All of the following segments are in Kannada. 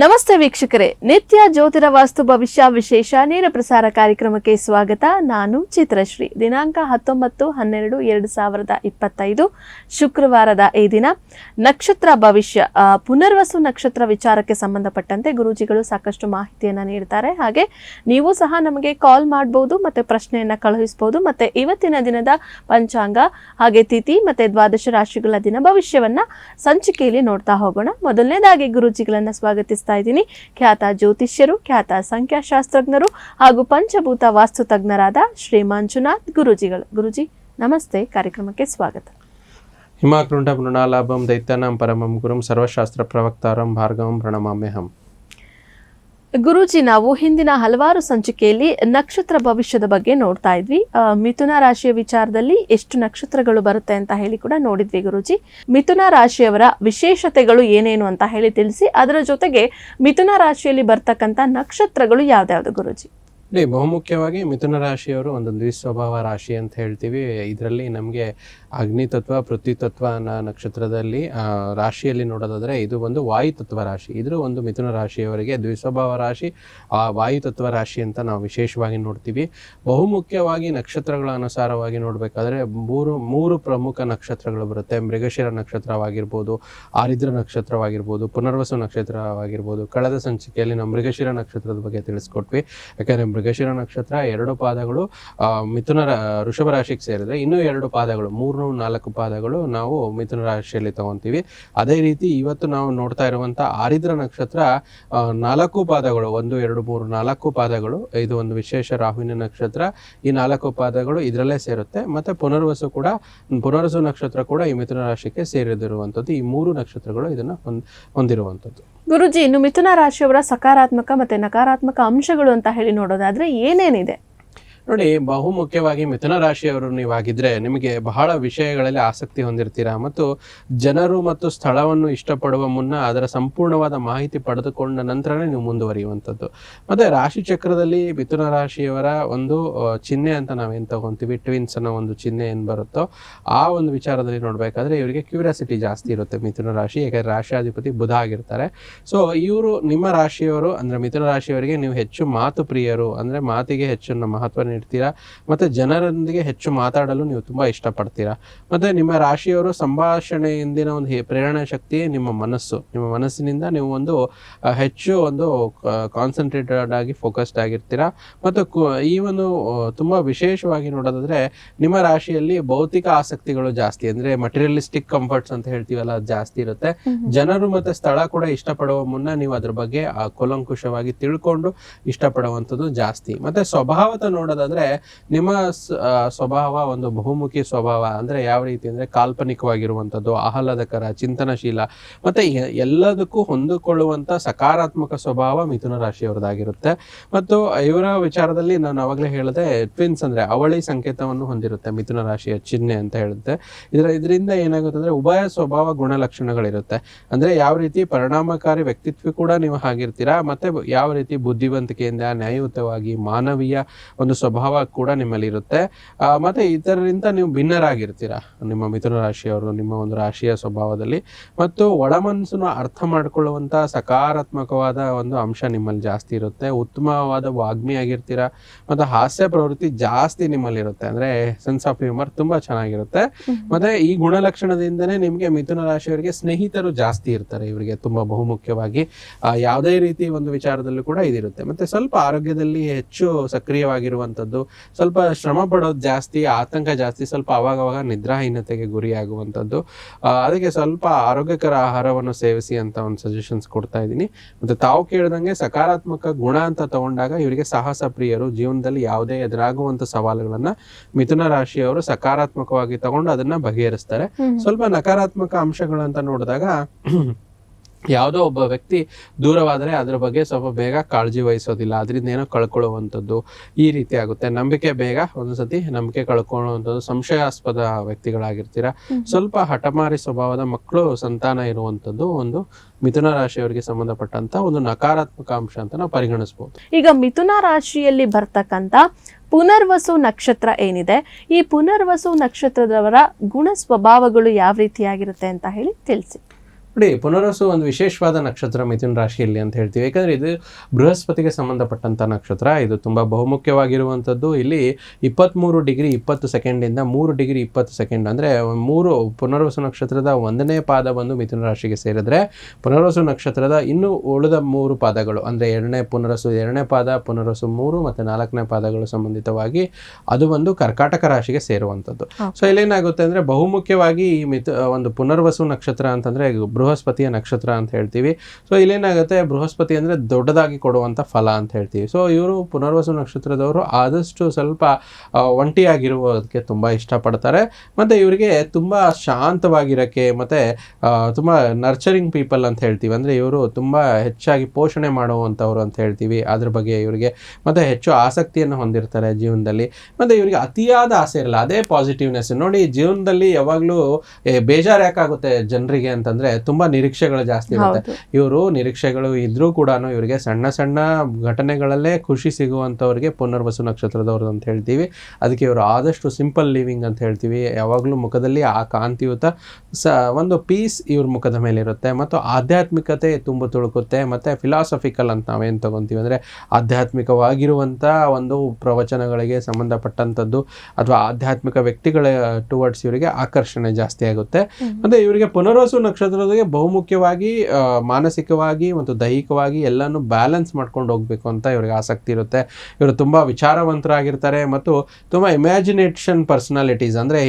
ನಮಸ್ತೆ ವೀಕ್ಷಕರೇ, ನಿತ್ಯ ಜ್ಯೋತಿರ ವಾಸ್ತು ಭವಿಷ್ಯ ವಿಶೇಷ ನೇರ ಪ್ರಸಾರ ಕಾರ್ಯಕ್ರಮಕ್ಕೆ ಸ್ವಾಗತ. ನಾನು ಚಿತ್ರಶ್ರೀ. ದಿನಾಂಕ 19/12/2025 ಶುಕ್ರವಾರದ ಈ ದಿನ ನಕ್ಷತ್ರ ಭವಿಷ್ಯ ಪುನರ್ವಸು ನಕ್ಷತ್ರ ವಿಚಾರಕ್ಕೆ ಸಂಬಂಧಪಟ್ಟಂತೆ ಗುರೂಜಿಗಳು ಸಾಕಷ್ಟು ಮಾಹಿತಿಯನ್ನ ನೀಡ್ತಾರೆ. ಹಾಗೆ ನೀವು ಸಹ ನಮಗೆ ಕಾಲ್ ಮಾಡಬಹುದು ಮತ್ತೆ ಪ್ರಶ್ನೆಯನ್ನ ಕಳುಹಿಸಬಹುದು. ಮತ್ತೆ ಇವತ್ತಿನ ದಿನದ ಪಂಚಾಂಗ ಹಾಗೆ ತಿಥಿ ಮತ್ತೆ ದ್ವಾದಶ ರಾಶಿಗಳ ದಿನ ಭವಿಷ್ಯವನ್ನ ಸಂಚಿಕೆಯಲ್ಲಿ ನೋಡ್ತಾ ಹೋಗೋಣ. ಮೊದಲನೇದಾಗಿ ಗುರೂಜಿಗಳನ್ನ ಸ್ವಾಗತಿಸ್ತಾ ಇದ್ದೀನಿ. ಖ್ಯಾತ ಜ್ಯೋತಿಷ್ಯರು, ಖ್ಯಾತ ಸಂಖ್ಯಾಶಾಸ್ತ್ರಜ್ಞರು ಹಾಗೂ ಪಂಚಭೂತ ವಾಸ್ತು ತಜ್ಞರಾದ ಶ್ರೀ ಮಂಜುನಾಥ್ ಗುರೂಜಿಗಳು. ಗುರೂಜಿ ನಮಸ್ತೆ, ಕಾರ್ಯಕ್ರಮಕ್ಕೆ ಸ್ವಾಗತ. ಹಿಮಾಕೃಂಡ ಮೃಣಾಲಾಭಂ ದೈತ್ಯಾನಾಂ ಪರಮಂ ಗುರುಂ ಸರ್ವಶಾಸ್ತ್ರ ಪ್ರವಕ್ತಾರಂ ಭಾರ್ಗವಂ ಪ್ರಣಮಾಮ್ಯಹಂ. ಗುರೂಜಿ, ನಾವು ಹಿಂದಿನ ಹಲವಾರು ಸಂಚಿಕೆಯಲ್ಲಿ ನಕ್ಷತ್ರ ಭವಿಷ್ಯದ ಬಗ್ಗೆ ನೋಡ್ತಾ ಇದ್ವಿ. ಮಿಥುನ ರಾಶಿಯ ವಿಚಾರದಲ್ಲಿ ಎಷ್ಟು ನಕ್ಷತ್ರಗಳು ಬರುತ್ತೆ ಅಂತ ಹೇಳಿ ಕೂಡ ನೋಡಿದ್ವಿ. ಗುರೂಜಿ, ಮಿಥುನ ರಾಶಿಯವರ ವಿಶೇಷತೆಗಳು ಏನೇನು ಅಂತ ಹೇಳಿ ತಿಳಿಸಿ. ಅದರ ಜೊತೆಗೆ ಮಿಥುನ ರಾಶಿಯಲ್ಲಿ ಬರ್ತಕ್ಕಂಥ ನಕ್ಷತ್ರಗಳು ಯಾವ್ದಾವ್ದು ಗುರೂಜಿ? ಬಹುಮುಖ್ಯವಾಗಿ ಮಿಥುನ ರಾಶಿಯವರು ಒಂದು ದ್ವಿಸ್ವಭಾವ ರಾಶಿ ಅಂತ ಹೇಳ್ತೀವಿ. ಇದರಲ್ಲಿ ನಮಗೆ ಅಗ್ನಿ ತತ್ವ, ಪೃಥ್ವಿ ತತ್ವ ನಕ್ಷತ್ರದಲ್ಲಿ ರಾಶಿಯಲ್ಲಿ ನೋಡೋದಾದ್ರೆ ಇದು ಒಂದು ವಾಯುತತ್ವ ರಾಶಿ. ಇದ್ರ ಒಂದು ಮಿಥುನ ರಾಶಿಯವರಿಗೆ ದ್ವಿಸ್ವಭಾವ ರಾಶಿ, ಆ ವಾಯುತತ್ವ ರಾಶಿ ಅಂತ ನಾವು ವಿಶೇಷವಾಗಿ ನೋಡ್ತೀವಿ. ಬಹುಮುಖ್ಯವಾಗಿ ನಕ್ಷತ್ರಗಳ ಅನುಸಾರವಾಗಿ ನೋಡ್ಬೇಕಾದ್ರೆ ಮೂರು ಪ್ರಮುಖ ನಕ್ಷತ್ರಗಳು ಬರುತ್ತೆ. ಮೃಗಶಿರ ನಕ್ಷತ್ರವಾಗಿರ್ಬೋದು, ಆರಿದ್ರ ನಕ್ಷತ್ರವಾಗಿರ್ಬೋದು, ಪುನರ್ವಸು ನಕ್ಷತ್ರವಾಗಿರ್ಬೋದು. ಕಳೆದ ಸಂಚಿಕೆಯಲ್ಲಿ ನಾವು ಮೃಗಶಿರ ನಕ್ಷತ್ರದ ಬಗ್ಗೆ ತಿಳಿಸ್ಕೊಟ್ವಿ. ಯಾಕಂದ್ರೆ ಮೃಗಶಿರ ನಕ್ಷತ್ರ 2 ಪಾದಗಳು ವೃಷಭ ರಾಶಿಗೆ ಸೇರಿದ್ರೆ ಇನ್ನು 2 ಪಾದಗಳು 3-4 ಪಾದಗಳು ನಾವು ಮಿಥುನ ರಾಶಿಯಲ್ಲಿ ತಗೊಂತೀವಿ. ಅದೇ ರೀತಿ ಇವತ್ತು ನಾವು ನೋಡ್ತಾ ಇರುವಂತ ಆರಿದ್ರ ನಕ್ಷತ್ರ 4 ಪಾದಗಳು, 1, 2, 3, 4 ಪಾದಗಳು. ಇದು ಒಂದು ವಿಶೇಷ ರಾಹುವಿನ ನಕ್ಷತ್ರ. ಈ 4 ಪಾದಗಳು ಇದರಲ್ಲೇ ಸೇರುತ್ತೆ. ಮತ್ತೆ ಪುನರ್ವಸು ನಕ್ಷತ್ರ ಕೂಡ ಈ ಮಿಥುನ ರಾಶಿಗೆ ಸೇರಿದಿರುವಂಥದ್ದು. ಈ 3 ನಕ್ಷತ್ರಗಳು ಇದನ್ನ ಹೊಂದಿರುವಂಥದ್ದು. ಗುರುಜಿ, ಇನ್ನು ಮಿಥುನ ರಾಶಿಯವರ ಸಕಾರಾತ್ಮಕ ಮತ್ತೆ ನಕಾರಾತ್ಮಕ ಅಂಶಗಳು ಅಂತ ಹೇಳಿ ನೋಡೋದಾದ್ರೆ ಏನೇನಿದೆ? ನೋಡಿ, ಬಹುಮುಖ್ಯವಾಗಿ ಮಿಥುನ ರಾಶಿಯವರು ನೀವಾಗಿದ್ರೆ ನಿಮಗೆ ಬಹಳ ವಿಷಯಗಳಲ್ಲಿ ಆಸಕ್ತಿ ಹೊಂದಿರ್ತೀರಾ ಮತ್ತು ಜನರು ಮತ್ತು ಸ್ಥಳವನ್ನು ಇಷ್ಟಪಡುವ ಮುನ್ನ ಅದರ ಸಂಪೂರ್ಣವಾದ ಮಾಹಿತಿ ಪಡೆದುಕೊಂಡ ನಂತರನೇ ನೀವು ಮುಂದುವರಿಯುವಂಥದ್ದು. ಮತ್ತೆ ರಾಶಿ ಚಕ್ರದಲ್ಲಿ ಮಿಥುನ ರಾಶಿಯವರ ಒಂದು ಚಿಹ್ನೆ ಅಂತ ನಾವೇನು ತಗೊಂತೀವಿ, ಟ್ವಿನ್ಸ್ ಅನ್ನೋ ಒಂದು ಚಿಹ್ನೆ ಏನು ಬರುತ್ತೋ ಆ ಒಂದು ವಿಚಾರದಲ್ಲಿ ನೋಡ್ಬೇಕಾದ್ರೆ ಇವರಿಗೆ ಕ್ಯೂರಿಯಾಸಿಟಿ ಜಾಸ್ತಿ ಇರುತ್ತೆ ಮಿಥುನ ರಾಶಿ. ಯಾಕಂದ್ರೆ ರಾಶಿಯಾಧಿಪತಿ ಬುಧ ಆಗಿರ್ತಾರೆ. ಸೊ ಇವರು ನಿಮ್ಮ ರಾಶಿಯವರು ಅಂದ್ರೆ ಮಿಥುನ ರಾಶಿಯವರಿಗೆ ನೀವು ಹೆಚ್ಚು ಮಾತು ಪ್ರಿಯರು, ಅಂದ್ರೆ ಮಾತಿಗೆ ಹೆಚ್ಚು ಮಹತ್ವ ನೀಡ್ತೀರಾ. ಮತ್ತೆ ಜನರೊಂದಿಗೆ ಹೆಚ್ಚು ಮಾತಾಡಲು ನೀವು ತುಂಬಾ ಇಷ್ಟಪಡ್ತೀರಾ. ಮತ್ತೆ ನಿಮ್ಮ ರಾಶಿಯವರು ಸಂಭಾಷಣೆಯಿಂದಿನ ಒಂದು ಪ್ರೇರಣಾ ಶಕ್ತಿ ನಿಮ್ಮ ಮನಸ್ಸಿನಿಂದ ನೀವು ಹೆಚ್ಚು ಕಾನ್ಸಂಟ್ರೇಟೆಡ್ ಆಗಿ ಫೋಕಸ್ಡ್ ಆಗಿರ್ತೀರಾ. ಮತ್ತು ಈ ಒಂದು ತುಂಬಾ ವಿಶೇಷವಾಗಿ ನೋಡೋದಾದ್ರೆ ನಿಮ್ಮ ರಾಶಿಯಲ್ಲಿ ಭೌತಿಕ ಆಸಕ್ತಿಗಳು ಜಾಸ್ತಿ, ಅಂದ್ರೆ ಮಟೀರಿಯಲಿಸ್ಟಿಕ್ ಕಂಫರ್ಟ್ಸ್ ಅಂತ ಹೇಳ್ತೀವಲ್ಲ, ಅದು ಜಾಸ್ತಿ ಇರುತ್ತೆ. ಜನರು ಮತ್ತೆ ಸ್ಥಳ ಕೂಡ ಇಷ್ಟಪಡುವ ಮುನ್ನ ನೀವು ಅದ್ರ ಬಗ್ಗೆ ಕೂಲಂಕುಷವಾಗಿ ತಿಳ್ಕೊಂಡು ಇಷ್ಟಪಡುವಂಥದ್ದು ಜಾಸ್ತಿ. ಮತ್ತೆ ಸ್ವಭಾವತ ನೋಡೋದಾದ್ರೆ ನಿಮ್ಮ ಸ್ವಭಾವ ಒಂದು ಬಹುಮುಖಿ ಸ್ವಭಾವ. ಅಂದ್ರೆ ಯಾವ ರೀತಿ ಅಂದ್ರೆ ಕಾಲ್ಪನಿಕವಾಗಿರುವಂಥದ್ದು, ಆಹ್ಲಾದಕರ, ಚಿಂತನಶೀಲ ಮತ್ತೆ ಎಲ್ಲದಕ್ಕೂ ಹೊಂದಿಕೊಳ್ಳುವಂತ ಸಕಾರಾತ್ಮಕ ಸ್ವಭಾವ ಮಿಥುನ ರಾಶಿಯವರದಾಗಿರುತ್ತೆ. ಮತ್ತು ಇವರ ವಿಚಾರದಲ್ಲಿ ನಾನು ಅವಾಗಲೇ ಹೇಳಿದೆ, ಟ್ವಿನ್ಸ್ ಅಂದ್ರೆ ಅವಳಿ ಸಂಕೇತವನ್ನು ಹೊಂದಿರುತ್ತೆ ಮಿಥುನ ರಾಶಿಯ ಚಿಹ್ನೆ ಅಂತ ಹೇಳುತ್ತೆ. ಇದರಿಂದ ಏನಾಗುತ್ತೆ ಅಂದ್ರೆ ಉಭಯ ಸ್ವಭಾವ ಗುಣಲಕ್ಷಣಗಳಿರುತ್ತೆ. ಅಂದ್ರೆ ಯಾವ ರೀತಿ ಪರಿಣಾಮಕಾರಿ ವ್ಯಕ್ತಿತ್ವ ಕೂಡ ನೀವು ಆಗಿರ್ತೀರಾ, ಮತ್ತೆ ಯಾವ ರೀತಿ ಬುದ್ಧಿವಂತಿಕೆಯಿಂದ ನ್ಯಾಯಯುತವಾಗಿ ಮಾನವೀಯ ಒಂದು ಸ್ವಭಾವ ಕೂಡ ನಿಮ್ಮಲ್ಲಿ ಇರುತ್ತೆ. ಮತ್ತೆ ಇದರಿಂದ ನೀವು ಭಿನ್ನರಾಗಿರ್ತೀರಾ ನಿಮ್ಮ ಮಿಥುನ ರಾಶಿಯವರು ನಿಮ್ಮ ಒಂದು ರಾಶಿಯ ಸ್ವಭಾವದಲ್ಲಿ. ಮತ್ತು ಒಳಮನಸ್ಸನ್ನು ಅರ್ಥ ಮಾಡಿಕೊಳ್ಳುವಂತ ಸಕಾರಾತ್ಮಕವಾದ ಒಂದು ಅಂಶ ನಿಮ್ಮಲ್ಲಿ ಜಾಸ್ತಿ ಇರುತ್ತೆ. ಉತ್ತಮವಾದ ವಾಗ್ಮಿ ಆಗಿರ್ತೀರಾ. ಮತ್ತೆ ಹಾಸ್ಯ ಪ್ರವೃತ್ತಿ ಜಾಸ್ತಿ ನಿಮ್ಮಲ್ಲಿ ಇರುತ್ತೆ, ಅಂದ್ರೆ ಸೆನ್ಸ್ ಆಫ್ ಹ್ಯೂಮರ್ ತುಂಬಾ ಚೆನ್ನಾಗಿರುತ್ತೆ. ಮತ್ತೆ ಈ ಗುಣಲಕ್ಷಣದಿಂದನೇ ನಿಮ್ಗೆ ಮಿಥುನ ರಾಶಿಯವರಿಗೆ ಸ್ನೇಹಿತರು ಜಾಸ್ತಿ ಇರ್ತಾರೆ. ಇವರಿಗೆ ತುಂಬಾ ಬಹುಮುಖ್ಯವಾಗಿ ಯಾವುದೇ ರೀತಿ ಒಂದು ವಿಚಾರದಲ್ಲೂ ಕೂಡ ಇದಿರುತ್ತೆ. ಮತ್ತೆ ಸ್ವಲ್ಪ ಆರೋಗ್ಯದಲ್ಲಿ ಹೆಚ್ಚು ಸಕ್ರಿಯವಾಗಿರುವಂಥದ್ದು, ಸ್ವಲ್ಪ ಶ್ರಮ ಪಡೋದು ಜಾಸ್ತಿ, ಆತಂಕ ಜಾಸ್ತಿ, ಸ್ವಲ್ಪ ಅವಾಗವಾಗ ನಿದ್ರಾಹೀನತೆಗೆ ಗುರಿಯಾಗುವಂಥದ್ದು. ಅದಕ್ಕೆ ಸ್ವಲ್ಪ ಆರೋಗ್ಯಕರ ಆಹಾರವನ್ನು ಸೇವಿಸಿ ಅಂತ ಒಂದು ಸಜೆಷನ್ಸ್ ಕೊಡ್ತಾ ಇದ್ದೀನಿ. ಮತ್ತೆ ತಾವು ಕೇಳಿದಂಗೆ ಸಕಾರಾತ್ಮಕ ಗುಣ ಅಂತ ತಗೊಂಡಾಗ ಇವರಿಗೆ ಸಾಹಸ ಪ್ರಿಯರು. ಜೀವನದಲ್ಲಿ ಯಾವುದೇ ಎದುರಾಗುವಂತ ಸವಾಲುಗಳನ್ನ ಮಿಥುನ ರಾಶಿಯವರು ಸಕಾರಾತ್ಮಕವಾಗಿ ತಗೊಂಡು ಅದನ್ನ ಬಗೆಹರಿಸ್ತಾರೆ. ಸ್ವಲ್ಪ ನಕಾರಾತ್ಮಕ ಅಂಶಗಳು ಅಂತ ನೋಡಿದಾಗ ಯಾವುದೋ ಒಬ್ಬ ವ್ಯಕ್ತಿ ದೂರವಾದರೆ ಅದ್ರ ಬಗ್ಗೆ ಸ್ವಲ್ಪ ಬೇಗ ಕಾಳಜಿ ವಹಿಸೋದಿಲ್ಲ, ಅದರಿಂದ ಏನೋ ಕಳ್ಕೊಳ್ಳುವಂಥದ್ದು ಈ ರೀತಿ ಆಗುತ್ತೆ. ನಂಬಿಕೆ ಬೇಗ ಒಂದ್ಸತಿ ನಂಬಿಕೆ ಕಳ್ಕೊಳ್ಳುವಂಥದ್ದು, ಸಂಶಯಾಸ್ಪದ ವ್ಯಕ್ತಿಗಳಾಗಿರ್ತೀರಾ. ಸ್ವಲ್ಪ ಹಠಮಾರಿ ಸ್ವಭಾವದ ಮಕ್ಕಳು ಸಂತಾನ ಇರುವಂಥದ್ದು ಒಂದು ಮಿಥುನ ರಾಶಿಯವರಿಗೆ ಸಂಬಂಧಪಟ್ಟಂತ ಒಂದು ನಕಾರಾತ್ಮಕ ಅಂಶ ಅಂತ ನಾವು ಪರಿಗಣಿಸಬಹುದು. ಈಗ ಮಿಥುನ ರಾಶಿಯಲ್ಲಿ ಬರ್ತಕ್ಕಂತ ಪುನರ್ವಸು ನಕ್ಷತ್ರ ಏನಿದೆ, ಈ ಪುನರ್ವಸು ನಕ್ಷತ್ರದವರ ಗುಣ ಸ್ವಭಾವಗಳು ಯಾವ ರೀತಿಯಾಗಿರುತ್ತೆ ಅಂತ ಹೇಳಿ ತಿಳಿಸಿ. ನೋಡಿ, ಪುನರ್ವಸು ಒಂದು ವಿಶೇಷವಾದ ನಕ್ಷತ್ರ ಮಿಥುನ ರಾಶಿಯಲ್ಲಿ ಅಂತ ಹೇಳ್ತೀವಿ. ಯಾಕಂದರೆ ಇದು ಬೃಹಸ್ಪತಿಗೆ ಸಂಬಂಧಪಟ್ಟಂಥ ನಕ್ಷತ್ರ. ಇದು ತುಂಬ ಬಹುಮುಖ್ಯವಾಗಿರುವಂಥದ್ದು. ಇಲ್ಲಿ 23 ಡಿಗ್ರಿ 20 ಸೆಕೆಂಡಿಂದ 3 ಡಿಗ್ರಿ 20 ಸೆಕೆಂಡ್, ಅಂದರೆ 3 ಪುನರ್ವಸು ನಕ್ಷತ್ರದ 1ನೇ ಪಾದ ಬಂದು ಮಿಥುನ ರಾಶಿಗೆ ಸೇರಿದ್ರೆ, ಪುನರ್ವಸು ನಕ್ಷತ್ರದ ಇನ್ನು ಉಳಿದ 3 ಪಾದಗಳು ಅಂದರೆ 2ನೇ ಪುನರ್ವಸು 2ನೇ ಪಾದ, ಪುನರ್ವಸು 3 ಮತ್ತು 4ನೇ ಪಾದಗಳು ಸಂಬಂಧಿತವಾಗಿ ಅದು ಒಂದು ಕರ್ಕಾಟಕ ರಾಶಿಗೆ ಸೇರುವಂಥದ್ದು. ಸೊ ಇಲ್ಲೇನಾಗುತ್ತೆ ಅಂದರೆ ಬಹುಮುಖ್ಯವಾಗಿ ಈ ಒಂದು ಪುನರ್ವಸು ನಕ್ಷತ್ರ ಅಂತಂದರೆ ಬೃಹಸ್ಪತಿಯ ನಕ್ಷತ್ರ ಅಂತ ಹೇಳ್ತೀವಿ. ಸೊ ಇಲ್ಲೇನಾಗುತ್ತೆ, ಬೃಹಸ್ಪತಿ ಅಂದರೆ ದೊಡ್ಡದಾಗಿ ಕೊಡುವಂಥ ಫಲ ಅಂತ ಹೇಳ್ತೀವಿ. ಸೊ ಇವರು ಪುನರ್ವಸು ನಕ್ಷತ್ರದವರು ಆದಷ್ಟು ಸ್ವಲ್ಪ ಒಂಟಿಯಾಗಿರುವುದಕ್ಕೆ ತುಂಬ ಇಷ್ಟಪಡ್ತಾರೆ. ಮತ್ತು ಇವರಿಗೆ ತುಂಬ ಶಾಂತವಾಗಿರೋಕ್ಕೆ ಮತ್ತು ತುಂಬ ನರ್ಚರಿಂಗ್ ಪೀಪಲ್ ಅಂತ ಹೇಳ್ತೀವಿ. ಅಂದರೆ ಇವರು ತುಂಬ ಹೆಚ್ಚಾಗಿ ಪೋಷಣೆ ಮಾಡುವಂಥವ್ರು ಅಂತ ಹೇಳ್ತೀವಿ. ಅದ್ರ ಬಗ್ಗೆ ಇವರಿಗೆ ಮತ್ತು ಹೆಚ್ಚು ಆಸಕ್ತಿಯನ್ನು ಹೊಂದಿರ್ತಾರೆ ಜೀವನದಲ್ಲಿ. ಮತ್ತು ಇವರಿಗೆ ಅತಿಯಾದ ಆಸೆ ಇರಲ್ಲ, ಅದೇ ಪಾಸಿಟಿವ್ನೆಸ್. ನೋಡಿ, ಜೀವನದಲ್ಲಿ ಯಾವಾಗಲೂ ಬೇಜಾರು ಯಾಕಾಗುತ್ತೆ ಜನರಿಗೆ ಅಂತಂದರೆ ತುಂಬ ನಿರೀಕ್ಷೆಗಳು ಜಾಸ್ತಿ ಇರುತ್ತೆ. ಇವರು ನಿರೀಕ್ಷೆಗಳು ಇದ್ರೂ ಕೂಡ ಇವರಿಗೆ ಸಣ್ಣ ಸಣ್ಣ ಘಟನೆಗಳಲ್ಲೇ ಖುಷಿ ಸಿಗುವಂಥವ್ರಿಗೆ ಪುನರ್ವಸು ನಕ್ಷತ್ರದವ್ರು ಅಂತ ಹೇಳ್ತೀವಿ. ಅದಕ್ಕೆ ಇವರು ಆದಷ್ಟು ಸಿಂಪಲ್ ಲಿವಿಂಗ್ ಅಂತ ಹೇಳ್ತೀವಿ. ಯಾವಾಗಲೂ ಮುಖದಲ್ಲಿ ಆ ಕಾಂತಿಯುತ ಒಂದು ಪೀಸ್ ಇವ್ರ ಮುಖದ ಮೇಲೆ ಇರುತ್ತೆ. ಮತ್ತು ಆಧ್ಯಾತ್ಮಿಕತೆ ತುಂಬ ತುಳುಕುತ್ತೆ. ಮತ್ತು ಫಿಲಾಸಫಿಕಲ್ ಅಂತ ನಾವೇನು ತಗೊತೀವಿ ಅಂದರೆ ಆಧ್ಯಾತ್ಮಿಕವಾಗಿರುವಂಥ ಒಂದು ಪ್ರವಚನಗಳಿಗೆ ಸಂಬಂಧಪಟ್ಟಂಥದ್ದು ಅಥವಾ ಆಧ್ಯಾತ್ಮಿಕ ವ್ಯಕ್ತಿಗಳ ಟುವರ್ಡ್ಸ್ ಇವರಿಗೆ ಆಕರ್ಷಣೆ ಜಾಸ್ತಿ ಆಗುತ್ತೆ. ಮತ್ತು ಇವರಿಗೆ ಪುನರ್ವಸು ನಕ್ಷತ್ರದಲ್ಲಿ ಬಹುಮುಖ್ಯವಾಗಿ ಮಾನಸಿಕವಾಗಿ ಮತ್ತು ದೈಹಿಕವಾಗಿ ಎಲ್ಲಾನು ಬ್ಯಾಲೆನ್ಸ್ ಮಾಡ್ಕೊಂಡು ಹೋಗ್ಬೇಕು ಅಂತ ಇವ್ರಿಗೆ ಆಸಕ್ತಿ ಇರುತ್ತೆ. ಇವರು ತುಂಬ ವಿಚಾರವಂತರಾಗಿರ್ತಾರೆ ಮತ್ತು ತುಂಬ ಇಮ್ಯಾಜಿನೇಷನ್ ಪರ್ಸನಾಲಿಟೀಸ್, ಅಂದರೆ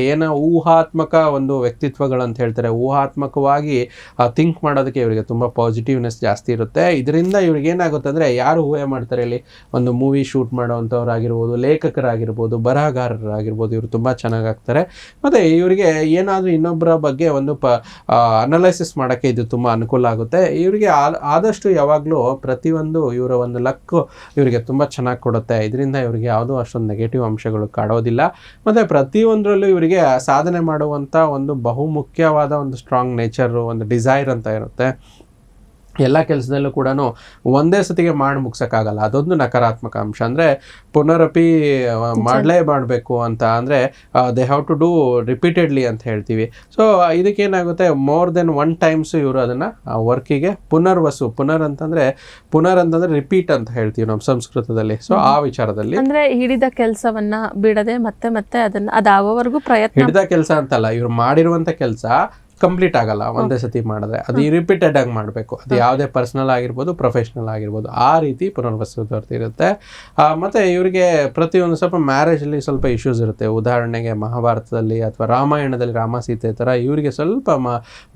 ಊಹಾತ್ಮಕ ಒಂದು ವ್ಯಕ್ತಿತ್ವಗಳಂತ ಹೇಳ್ತಾರೆ. ಊಹಾತ್ಮಕವಾಗಿ ಥಿಂಕ್ ಮಾಡೋದಕ್ಕೆ ಇವರಿಗೆ ತುಂಬ ಪಾಸಿಟಿವ್ನೆಸ್ ಜಾಸ್ತಿ ಇರುತ್ತೆ. ಇದರಿಂದ ಇವ್ರಿಗೆ ಏನಾಗುತ್ತೆ ಅಂದರೆ, ಯಾರು ಊಹೆ ಮಾಡ್ತಾರೆ ಇಲ್ಲಿ ಒಂದು ಮೂವಿ ಶೂಟ್ ಮಾಡೋವಂಥವ್ರಾಗಿರ್ಬೋದು, ಲೇಖಕರಾಗಿರ್ಬೋದು, ಬರಹಗಾರರಾಗಿರ್ಬೋದು, ಇವರು ತುಂಬ ಚೆನ್ನಾಗಾಗ್ತಾರೆ. ಮತ್ತು ಇವರಿಗೆ ಏನಾದರೂ ಇನ್ನೊಬ್ಬರ ಬಗ್ಗೆ ಒಂದು ಅನಲೈಸಿಸ್ ಮಾಡೋಕ್ಕೆ ಇದು ತುಂಬ ಅನುಕೂಲ ಆಗುತ್ತೆ. ಇವರಿಗೆ ಆದಷ್ಟು ಯಾವಾಗಲೂ ಪ್ರತಿಯೊಂದು ಇವರ ಒಂದು ಲಕ್ ಇವರಿಗೆ ತುಂಬ ಚೆನ್ನಾಗಿ ಕೊಡುತ್ತೆ. ಇದರಿಂದ ಇವರಿಗೆ ಯಾವುದೂ ಅಷ್ಟೊಂದು ನೆಗೆಟಿವ್ ಅಂಶಗಳು ಕಾಡೋದಿಲ್ಲ. ಮತ್ತು ಪ್ರತಿಯೊಂದರಲ್ಲೂ ಇವರಿಗೆ ಸಾಧನೆ ಮಾಡುವಂಥ ಒಂದು ಬಹುಮುಖ್ಯವಾದ ಒಂದು ಸ್ಟ್ರಾಂಗ್ ನೇಚರು, ಒಂದು ಡಿಸೈರ್ ಅಂತ ಇರುತ್ತೆ. ಎಲ್ಲ ಕೆಲಸದಲ್ಲೂ ಕೂಡ ಒಂದೇ ಸತಿಗೆ ಮಾಡಿ ಮುಗ್ಸೋಕ್ಕಾಗಲ್ಲ, ಅದೊಂದು ನಕಾರಾತ್ಮಕ ಅಂಶ. ಅಂದರೆ ಪುನರಪಿ ಮಾಡಬೇಕು ಅಂತ ಅಂದರೆ they have to do repeatedly ಅಂತ ಹೇಳ್ತೀವಿ. ಸೊ ಇದಕ್ಕೇನಾಗುತ್ತೆ, ಮೋರ್ ದೆನ್ 1 ಟೈಮ್ಸು ಇವರು ಅದನ್ನು ವರ್ಕಿಗೆ ಪುನರ್ ಅಂತಂದರೆ ರಿಪೀಟ್ ಅಂತ ಹೇಳ್ತೀವಿ ನಮ್ಮ ಸಂಸ್ಕೃತದಲ್ಲಿ. ಸೊ ಆ ವಿಚಾರದಲ್ಲಿ ಅಂದರೆ ಹಿಡಿದ ಕೆಲಸವನ್ನ ಬಿಡದೆ ಮತ್ತೆ ಅದನ್ನು ಅದಾವವರೆಗೂ ಪ್ರಯತ್ನ, ಹಿಡಿದ ಕೆಲಸ ಅಂತಲ್ಲ, ಇವ್ರು ಮಾಡಿರುವಂಥ ಕೆಲಸ ಕಂಪ್ಲೀಟ್ ಆಗಲ್ಲ ಒಂದೇ ಸತಿ ಮಾಡಿದ್ರೆ, ಅದು ರಿಪೀಟೆಡ್ ಆಗಿ ಮಾಡಬೇಕು. ಅದು ಯಾವುದೇ ಪರ್ಸನಲ್ ಆಗಿರ್ಬೋದು, ಪ್ರೊಫೆಷ್ನಲ್ ಆಗಿರ್ಬೋದು, ಆ ರೀತಿ ಪುನರ್ವಸು ಇರುತ್ತೆ. ಮತ್ತು ಇವರಿಗೆ ಪ್ರತಿಯೊಂದು ಸ್ವಲ್ಪ ಮ್ಯಾರೇಜಲ್ಲಿ ಸ್ವಲ್ಪ ಇಶ್ಯೂಸ್ ಇರುತ್ತೆ. ಉದಾಹರಣೆಗೆ ಮಹಾಭಾರತದಲ್ಲಿ ಅಥವಾ ರಾಮಾಯಣದಲ್ಲಿ ರಾಮ ಸೀತೆ ಥರ ಇವರಿಗೆ ಸ್ವಲ್ಪ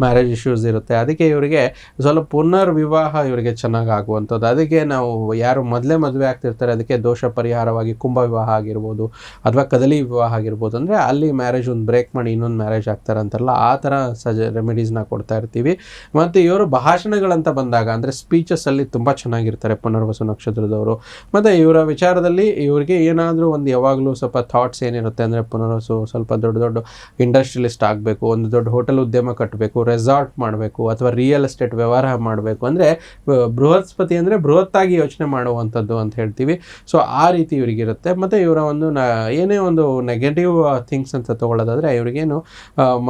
ಮ್ಯಾರೇಜ್ ಇಶ್ಯೂಸ್ ಇರುತ್ತೆ. ಅದಕ್ಕೆ ಇವರಿಗೆ ಸ್ವಲ್ಪ ಪುನರ್ವಿವಾಹ ಇವರಿಗೆ ಚೆನ್ನಾಗಿ ಆಗುವಂಥದ್ದು. ಅದಕ್ಕೆ ನಾವು ಯಾರು ಮೊದಲೇ ಮದುವೆ ಆಗ್ತಿರ್ತಾರೆ ಅದಕ್ಕೆ ದೋಷ ಪರಿಹಾರವಾಗಿ ಕುಂಭ ವಿವಾಹ ಆಗಿರ್ಬೋದು ಅಥವಾ ಕದಲಿ ವಿವಾಹ ಆಗಿರ್ಬೋದು, ಅಂದರೆ ಅಲ್ಲಿ ಮ್ಯಾರೇಜ್ ಒಂದು ಬ್ರೇಕ್ ಮಾಡಿ ಇನ್ನೊಂದು ಮ್ಯಾರೇಜ್ ಆಗ್ತಾರೆ ಅಂತಾರಲ್ಲ, ಆ ಥರ ರೆಮಿಡೀಸ್ನ ಕೊಡ್ತಾ ಇರ್ತೀವಿ. ಮತ್ತು ಇವರು ಭಾಷಣಗಳಂತ ಬಂದಾಗ ಅಂದರೆ ಸ್ಪೀಚಸ್ಸಲ್ಲಿ ತುಂಬ ಚೆನ್ನಾಗಿರ್ತಾರೆ ಪುನರ್ವಸು ನಕ್ಷತ್ರದವರು. ಮತ್ತು ಇವರ ವಿಚಾರದಲ್ಲಿ ಇವರಿಗೆ ಏನಾದರೂ ಒಂದು ಯಾವಾಗಲೂ ಸ್ವಲ್ಪ ಥಾಟ್ಸ್ ಏನಿರುತ್ತೆ ಅಂದರೆ, ಪುನರ್ವಸು ಸ್ವಲ್ಪ ದೊಡ್ಡ ಇಂಡಸ್ಟ್ರಿಯಲಿಸ್ಟ್ ಆಗಬೇಕು, ಒಂದು ದೊಡ್ಡ ಹೋಟೆಲ್ ಉದ್ಯಮ ಕಟ್ಟಬೇಕು, ರೆಸಾರ್ಟ್ ಮಾಡಬೇಕು ಅಥವಾ ರಿಯಲ್ ಎಸ್ಟೇಟ್ ವ್ಯವಹಾರ ಮಾಡಬೇಕು. ಅಂದರೆ ಬೃಹಸ್ಪತಿ ಅಂದರೆ ಬೃಹತ್ತಾಗಿ ಯೋಚನೆ ಮಾಡುವಂಥದ್ದು ಅಂತ ಹೇಳ್ತೀವಿ. ಸೊ ಆ ರೀತಿ ಇವರಿಗಿರುತ್ತೆ. ಮತ್ತು ಇವರ ಒಂದು ಏನೇ ಒಂದು ನೆಗೆಟಿವ್ ಥಿಂಗ್ಸ್ ಅಂತ ತೊಗೊಳ್ಳೋದಾದರೆ, ಇವ್ರಿಗೇನು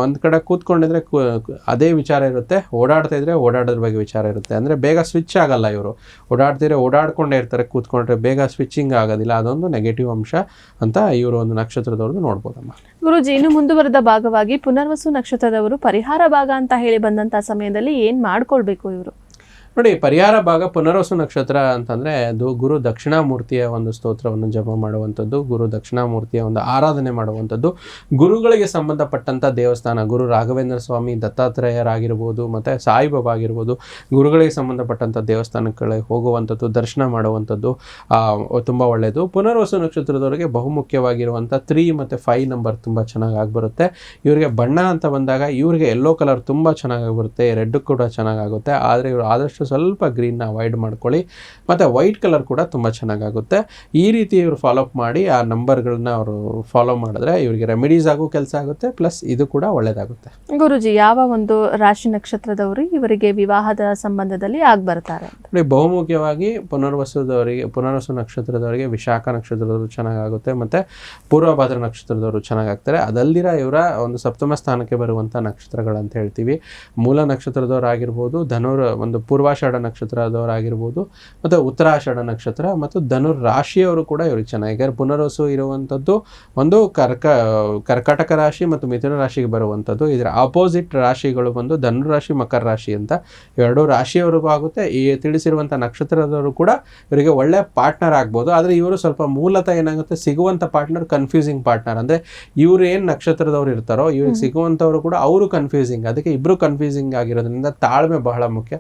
ಒಂದು ಕಡೆ ಕೂತ್ಕೊಂಡಿದ್ರೆ ಅದೇ ವಿಚಾರ ಇರುತ್ತೆ, ಓಡಾಡ್ತಾ ಇದ್ರೆ ಓಡಾಡೋದ್ರ ಬಗ್ಗೆ ವಿಚಾರ ಇರುತ್ತೆ. ಅಂದರೆ ಬೇಗ ಸ್ವಿಚ್ ಆಗಲ್ಲ ಇವರು, ಓಡಾಡ್ತಿದ್ರೆ ಓಡಾಡ್ಕೊಂಡೇ ಇರ್ತಾರೆ, ಕೂತ್ಕೊಂಡ್ರೆ ಬೇಗ ಸ್ವಿಚ್ಚಿಂಗ್ ಆಗೋದಿಲ್ಲ. ಅದೊಂದು ನೆಗೆಟಿವ್ ಅಂಶ ಅಂತ ಇವರು ಒಂದು ನಕ್ಷತ್ರದವ್ರದ್ದು ನೋಡ್ಬೋದಮ್ಮ. ಗುರುಜಿ, ಇನ್ನು ಮುಂದುವರೆದ ಭಾಗವಾಗಿ ಪುನರ್ವಸು ನಕ್ಷತ್ರದವರು ಪರಿಹಾರ ಭಾಗ ಅಂತ ಹೇಳಿ ಬಂದಂಥ ಸಮಯದಲ್ಲಿ ಏನು ಮಾಡ್ಕೊಳ್ಬೇಕು ಇವರು? ನೋಡಿ, ಪರಿಹಾರ ಭಾಗ ಪುನರ್ವಸು ನಕ್ಷತ್ರ ಅಂತಂದರೆ ಅದು ಗುರು ದಕ್ಷಿಣಾಮೂರ್ತಿಯ ಒಂದು ಸ್ತೋತ್ರವನ್ನು ಜಪ ಮಾಡುವಂಥದ್ದು, ಗುರು ದಕ್ಷಿಣಾಮೂರ್ತಿಯ ಒಂದು ಆರಾಧನೆ ಮಾಡುವಂಥದ್ದು, ಗುರುಗಳಿಗೆ ಸಂಬಂಧಪಟ್ಟಂಥ ದೇವಸ್ಥಾನ, ಗುರು ರಾಘವೇಂದ್ರ ಸ್ವಾಮಿ, ದತ್ತಾತ್ರೇಯರಾಗಿರ್ಬೋದು ಮತ್ತು ಸಾಯಿಬಾಬಾ ಆಗಿರ್ಬೋದು, ಗುರುಗಳಿಗೆ ಸಂಬಂಧಪಟ್ಟಂಥ ದೇವಸ್ಥಾನಗಳಿಗೆ ಹೋಗುವಂಥದ್ದು, ದರ್ಶನ ಮಾಡುವಂಥದ್ದು ತುಂಬ ಒಳ್ಳೆಯದು. ಪುನರ್ವಸು ನಕ್ಷತ್ರದವರಿಗೆ ಬಹುಮುಖ್ಯವಾಗಿರುವಂಥ 3 ಮತ್ತು 5 ನಂಬರ್ ತುಂಬ ಚೆನ್ನಾಗಿ ಆಗಿಬರುತ್ತೆ. ಇವರಿಗೆ ಬಣ್ಣ ಅಂತ ಬಂದಾಗ ಇವರಿಗೆ ಯೆಲ್ಲೋ ಕಲರ್ ತುಂಬ ಚೆನ್ನಾಗಿ ಬರುತ್ತೆ, ರೆಡ್ ಕೂಡ ಚೆನ್ನಾಗಾಗುತ್ತೆ. ಆದರೆ ಇವರು ಆದಷ್ಟು ಆದಷ್ಟು ಸ್ವಲ್ಪ ಗ್ರೀನ್ನ ಅವಾಯ್ಡ್ ಮಾಡ್ಕೊಳ್ಳಿ. ಮತ್ತು ವೈಟ್ ಕಲರ್ ಕೂಡ ತುಂಬ ಚೆನ್ನಾಗಾಗುತ್ತೆ. ಈ ರೀತಿ ಇವರು ಫಾಲೋ ಅಪ್ ಮಾಡಿ ಆ ನಂಬರ್ಗಳನ್ನ ಅವರು ಫಾಲೋ ಮಾಡಿದ್ರೆ ಇವರಿಗೆ ರೆಮಿಡೀಸ್ ಆಗೋ ಕೆಲಸ ಆಗುತ್ತೆ, ಪ್ಲಸ್ ಇದು ಕೂಡ ಒಳ್ಳೆಯದಾಗುತ್ತೆ. ಗುರುಜಿ, ಯಾವ ಒಂದು ರಾಶಿ ನಕ್ಷತ್ರದವರು ಇವರಿಗೆ ವಿವಾಹದ ಸಂಬಂಧದಲ್ಲಿ ಬರ್ತಾರೆ? ನೋಡಿ, ಬಹುಮುಖ್ಯವಾಗಿ ಪುನರ್ವಸು ನಕ್ಷತ್ರದವರಿಗೆ ವಿಶಾಖ ನಕ್ಷತ್ರದವರು ಚೆನ್ನಾಗಾಗುತ್ತೆ, ಮತ್ತು ಪೂರ್ವಭಾದ್ರ ನಕ್ಷತ್ರದವರು ಚೆನ್ನಾಗಾಗ್ತಾರೆ. ಅದಲ್ದಿರ ಇವರ ಒಂದು ಸಪ್ತಮ ಸ್ಥಾನಕ್ಕೆ ಬರುವಂಥ ನಕ್ಷತ್ರಗಳಂತ ಹೇಳ್ತೀವಿ. ಮೂಲ ನಕ್ಷತ್ರದವರಾಗಿರ್ಬೋದು, ಒಂದು ಪೂರ್ವಾಷಾಢ ನಕ್ಷತ್ರದವರಾಗಿರ್ಬೋದು, ಮತ್ತು ಉತ್ತರಾಷಾಢ ನಕ್ಷತ್ರ ಮತ್ತು ಧನುರ್ ರಾಶಿಯವರು ಕೂಡ ಇವ್ರಿಗೆ ಚೆನ್ನಾಗಿ. ಪುನರ್ವಸು ಇರುವಂಥದ್ದು ಒಂದು ಕರ್ಕಾಟಕ ರಾಶಿ ಮತ್ತು ಮಿಥುನ ರಾಶಿಗೆ ಬರುವಂಥದ್ದು. ಇದರ ಆಪೋಸಿಟ್ ರಾಶಿಗಳು ಬಂದು ಧನು ರಾಶಿ, ಮಕರ ರಾಶಿ ಅಂತ ಎರಡು ರಾಶಿಯವರೆಗೂ ಆಗುತ್ತೆ. ಈ ತಿಳಿಸಿರುವಂಥ ನಕ್ಷತ್ರದವರು ಕೂಡ ಇವರಿಗೆ ಒಳ್ಳೆ ಪಾರ್ಟ್ನರ್ ಆಗ್ಬೋದು. ಆದರೆ ಇವರು ಸ್ವಲ್ಪ ಮೂಲತಃ ಏನಾಗುತ್ತೆ, ಸಿಗುವಂಥ ಪಾರ್ಟ್ನರ್ ಕನ್ಫ್ಯೂಸಿಂಗ್ ಪಾರ್ಟ್ನರ್. ಅಂದರೆ ಇವ್ರು ಏನು ನಕ್ಷತ್ರದವ್ರು ಇರ್ತಾರೋ ಇವ್ರಿಗೆ ಸಿಗುವಂಥವ್ರು ಕೂಡ ಅವರು ಕನ್ಫ್ಯೂಸಿಂಗ್. ಅದಕ್ಕೆ ಇಬ್ಬರು ಕನ್ಫ್ಯೂಸಿಂಗ್ ಆಗಿರೋದ್ರಿಂದ ತಾಳ್ಮೆ ಬಹಳ ಮುಖ್ಯ.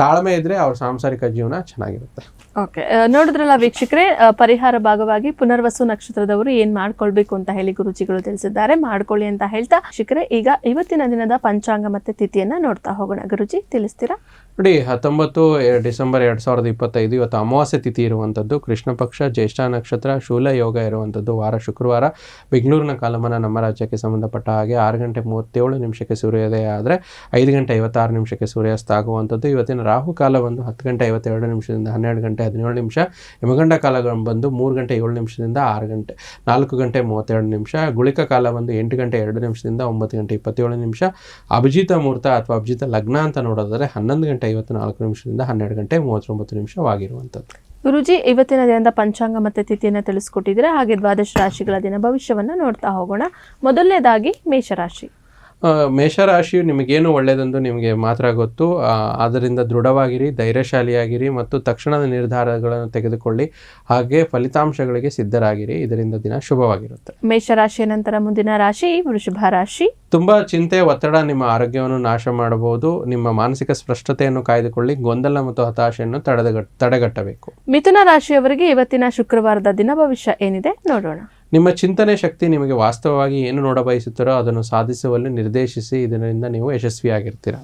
ತಾಳ್ಮೆ ಇದ್ರೆ ಅವ್ರ ಸಾಂಸಾರಿಕ ಜೀವನ ಚೆನ್ನಾಗಿರುತ್ತೆ. ಓಕೆ, ನೋಡಿದ್ರಲ್ಲ ವೀಕ್ಷಕರೇ, ಪರಿಹಾರ ಭಾಗವಾಗಿ ಪುನರ್ವಸು ನಕ್ಷತ್ರದವರು ಏನ್ ಮಾಡ್ಕೊಳ್ಬೇಕು ಅಂತ ಹೇಳಿ ಗುರುಜಿಗಳು ತಿಳಿಸಿದ್ದಾರೆ. ಮಾಡ್ಕೊಳ್ಳಿ ಅಂತ ಹೇಳ್ತಾ ವೀಕ್ಷಕರೇ, ಈಗ ಇವತ್ತಿನ ದಿನದ ಪಂಚಾಂಗ ಮತ್ತೆ ತಿಥಿಯನ್ನ ನೋಡ್ತಾ ಹೋಗೋಣ. ಗುರುಜಿ, ತಿಳಿಸ್ತೀರಾ? ನೋಡಿ, 19 ಡಿಸೆಂಬರ್ 2025 ಇವತ್ತು ಅಮಾವಾಸ್ಯೆ ತಿಥಿ ಇರುವಂಥದ್ದು. ಕೃಷ್ಣ ಪಕ್ಷ, ಜ್ಯೇಷ್ಠ ನಕ್ಷತ್ರ, ಶೂಲ ಯೋಗ ಇರುವಂಥದ್ದು. ವಾರ ಶುಕ್ರವಾರ. ಬೆಂಗಳೂರಿನ ಕಾಲಮಾನ ನಮ್ಮ ರಾಜ್ಯಕ್ಕೆ ಸಂಬಂಧಪಟ್ಟ ಹಾಗೆ 6 ಗಂಟೆ 37 ನಿಮಿಷಕ್ಕೆ ಸೂರ್ಯೋದಯ ಆದರೆ 5 ಗಂಟೆ 56 ನಿಮಿಷಕ್ಕೆ ಸೂರ್ಯಾಸ್ತ ಆಗುವಂಥದ್ದು. ಇವತ್ತಿನ ರಾಹು ಕಾಲ ಬಂದು 10 ಗಂಟೆ 52 ನಿಮಿಷದಿಂದ 12 ಗಂಟೆ 17 ನಿಮಿಷ. ಯಮಗಂಡ ಕಾಲ ಬಂದು 3 ಗಂಟೆ 7 ನಿಮಿಷದಿಂದ 4 ಗಂಟೆ 32 ನಿಮಿಷ. ಗುಳಿಕ ಕಾಲ ಬಂದು 8 ಗಂಟೆ 2 ನಿಮಿಷದಿಂದ 9 ಗಂಟೆ 27 ನಿಮಿಷ. ಅಭಿಜಿತ ಮುಹೂರ್ತ ಅಥವಾ ಅಭಿಜಿತ ಲಗ್ನ ಅಂತ ನೋಡೋದಾದರೆ 11 ಗಂಟೆ 54 ನಿಮಿಷದಿಂದ 12 ಗಂಟೆ 39 ನಿಮಿಷವಾಗಿರುವಂಥದ್ದು. ಗುರುಜಿ, ಇವತ್ತಿನ ದಿನದ ಪಂಚಾಂಗ ಮತ್ತೆ ತಿಥಿಯನ್ನು ತಿಳಿಸ್ಕೊಟ್ಟಿದ್ರೆ, ಹಾಗೆ ದ್ವಾದಶ ರಾಶಿಗಳ ದಿನ ಭವಿಷ್ಯವನ್ನ ನೋಡ್ತಾ ಹೋಗೋಣ. ಮೊದಲನೇದಾಗಿ ಮೇಷರಾಶಿ. ಮೇಷರಾಶಿಯು ನಿಮಗೇನು ಒಳ್ಳೆಯದೆಂದು ನಿಮಗೆ ಮಾತ್ರ ಗೊತ್ತು. ಆದ್ದರಿಂದ ದೃಢವಾಗಿರಿ, ಧೈರ್ಯಶಾಲಿಯಾಗಿರಿ ಮತ್ತು ತಕ್ಷಣದ ನಿರ್ಧಾರಗಳನ್ನು ತೆಗೆದುಕೊಳ್ಳಿ. ಹಾಗೆ ಫಲಿತಾಂಶಗಳಿಗೆ ಸಿದ್ಧರಾಗಿರಿ. ಇದರಿಂದ ದಿನ ಶುಭವಾಗಿರುತ್ತೆ. ಮೇಷರಾಶಿಯ ನಂತರ ಮುಂದಿನ ರಾಶಿ ವೃಷಭ ರಾಶಿ. ತುಂಬ ಚಿಂತೆ, ಒತ್ತಡ ನಿಮ್ಮ ಆರೋಗ್ಯವನ್ನು ನಾಶ ಮಾಡಬಹುದು. ನಿಮ್ಮ ಮಾನಸಿಕ ಸ್ಪಷ್ಟತೆಯನ್ನು ಕಾಯ್ದುಕೊಳ್ಳಿ. ಗೊಂದಲ ಮತ್ತು ಹತಾಶೆಯನ್ನು ತಡೆಗಟ್ಟಬೇಕು. ಮಿಥುನ ರಾಶಿಯವರಿಗೆ ಇವತ್ತಿನ ಶುಕ್ರವಾರದ ದಿನ ಭವಿಷ್ಯ ಏನಿದೆ ನೋಡೋಣ. ನಿಮ್ಮ ಚಿಂತನೆ ಶಕ್ತಿ ನಿಮಗೆ ವಾಸ್ತವವಾಗಿ ಏನು ನೋಡಬಯಸುತ್ತಾರೋ ಅದನ್ನು ಸಾಧಿಸುವಲ್ಲಿ ನಿರ್ದೇಶಿಸಿ. ಇದರಿಂದ ನೀವು ಯಶಸ್ವಿಯಾಗಿರ್ತೀರ.